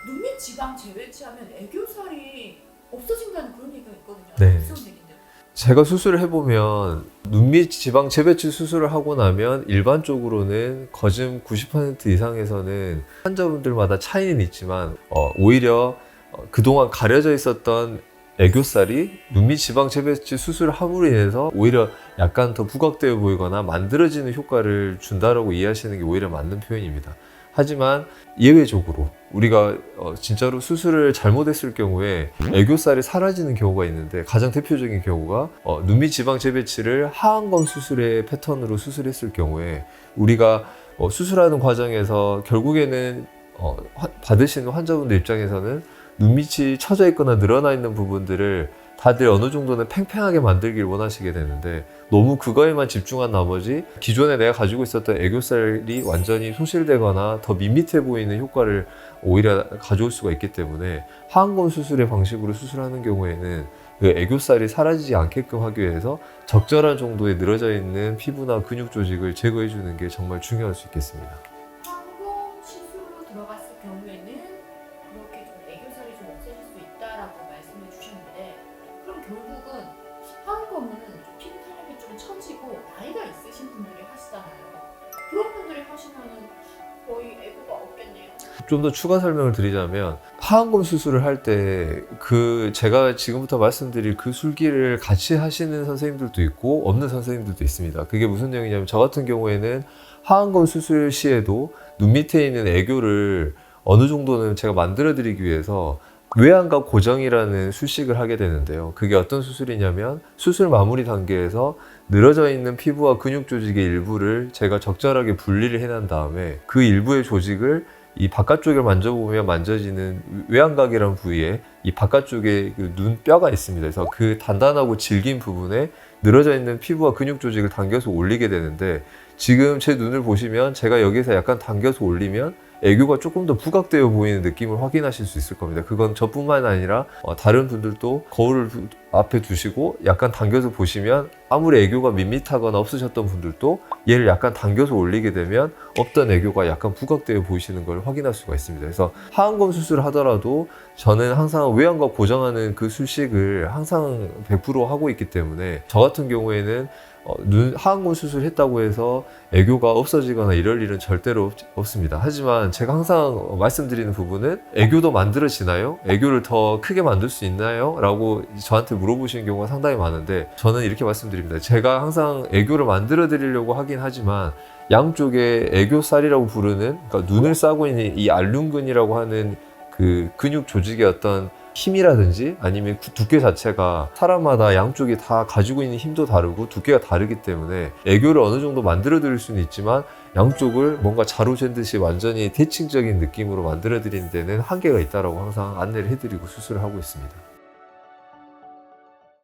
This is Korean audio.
눈 밑 지방 재배치하면 애교살이 없어진다는 그런 얘기가 있거든요. 네. 무슨 얘기인데? 제가 수술을 해보면 눈 밑 지방 재배치 수술을 하고 나면 일반적으로는 거진 90% 이상에서는 환자분들마다 차이는 있지만 오히려 그동안 가려져 있었던 애교살이 눈 밑 지방 재배치 수술을 함으로 인해서 오히려 약간 더 부각되어 보이거나 만들어지는 효과를 준다라고 이해하시는 게 오히려 맞는 표현입니다. 하지만 예외적으로 우리가 진짜로 수술을 잘못했을 경우에 애교살이 사라지는 경우가 있는데, 가장 대표적인 경우가 눈 밑 지방 재배치를 하안검 수술의 패턴으로 수술했을 경우에 우리가 수술하는 과정에서 결국에는 받으시는 환자분들 입장에서는 눈 밑이 처져 있거나 늘어나 있는 부분들을 다들 어느 정도는 팽팽하게 만들길 원하시게 되는데, 너무 그거에만 집중한 나머지 기존에 내가 가지고 있었던 애교살이 완전히 소실되거나 더 밋밋해 보이는 효과를 오히려 가져올 수가 있기 때문에, 하안검 수술의 방식으로 수술하는 경우에는 그 애교살이 사라지지 않게끔 하기 위해서 적절한 정도의 늘어져 있는 피부나 근육 조직을 제거해 주는 게 정말 중요할 수 있겠습니다. 항공 시술로 들어갔을 경우에는 그렇게 좀 애교살이 좀 없어질 수 있다라고 말씀해 주셨는데, 그럼 결국은 항공은 피부 탄력이 좀 처지고 나이가 있으신 분들이 하시잖아요. 그런 분들이 하시면은 거의 애교가 없겠네요. 좀 더 추가 설명을 드리자면, 하안검 수술을 할 때 제가 지금부터 말씀드릴 그 술기를 같이 하시는 선생님들도 있고 없는 선생님들도 있습니다. 그게 무슨 내용이냐면, 저 같은 경우에는 하안검 수술 시에도 눈 밑에 있는 애교를 어느 정도는 제가 만들어 드리기 위해서 외안각 고정이라는 수식을 하게 되는데요. 그게 어떤 수술이냐면, 수술 마무리 단계에서 늘어져 있는 피부와 근육 조직의 일부를 제가 적절하게 분리를 해낸 다음에 그 일부의 조직을 이 바깥쪽을 만져보면 만져지는 외안각이라는 부위에 이 바깥쪽에 그 눈뼈가 있습니다. 그래서 그 단단하고 질긴 부분에 늘어져 있는 피부와 근육 조직을 당겨서 올리게 되는데, 지금 제 눈을 보시면 제가 여기서 약간 당겨서 올리면 애교가 조금 더 부각되어 보이는 느낌을 확인하실 수 있을 겁니다. 그건 저뿐만 아니라 다른 분들도 거울을 앞에 두시고 약간 당겨서 보시면, 아무리 애교가 밋밋하거나 없으셨던 분들도 얘를 약간 당겨서 올리게 되면 없던 애교가 약간 부각되어 보이시는 걸 확인할 수가 있습니다. 그래서 하안검 수술을 하더라도 저는 항상 외안각 고정하는 그 수식을 항상 100% 하고 있기 때문에, 저 같은 경우에는 하안검 수술했다고 해서 애교가 없어지거나 이럴 일은 절대로 없습니다. 하지만 제가 항상 말씀드리는 부분은, 애교도 만들어지나요? 애교를 더 크게 만들 수 있나요? 라고 저한테 물어보시는 경우가 상당히 많은데, 저는 이렇게 말씀드립니다. 제가 항상 애교를 만들어 드리려고 하긴 하지만, 양쪽에 애교살이라고 부르는, 그러니까 눈을 싸고 있는 이 알륜근이라고 하는 그 근육 조직의 어떤 힘이라든지 아니면 두께 자체가 사람마다 양쪽이 다 가지고 있는 힘도 다르고 두께가 다르기 때문에 애교를 어느 정도 만들어 드릴 수는 있지만, 양쪽을 뭔가 자로 잰 듯이 완전히 대칭적인 느낌으로 만들어 드리는 데는 한계가 있다고 항상 안내를 해드리고 수술을 하고 있습니다.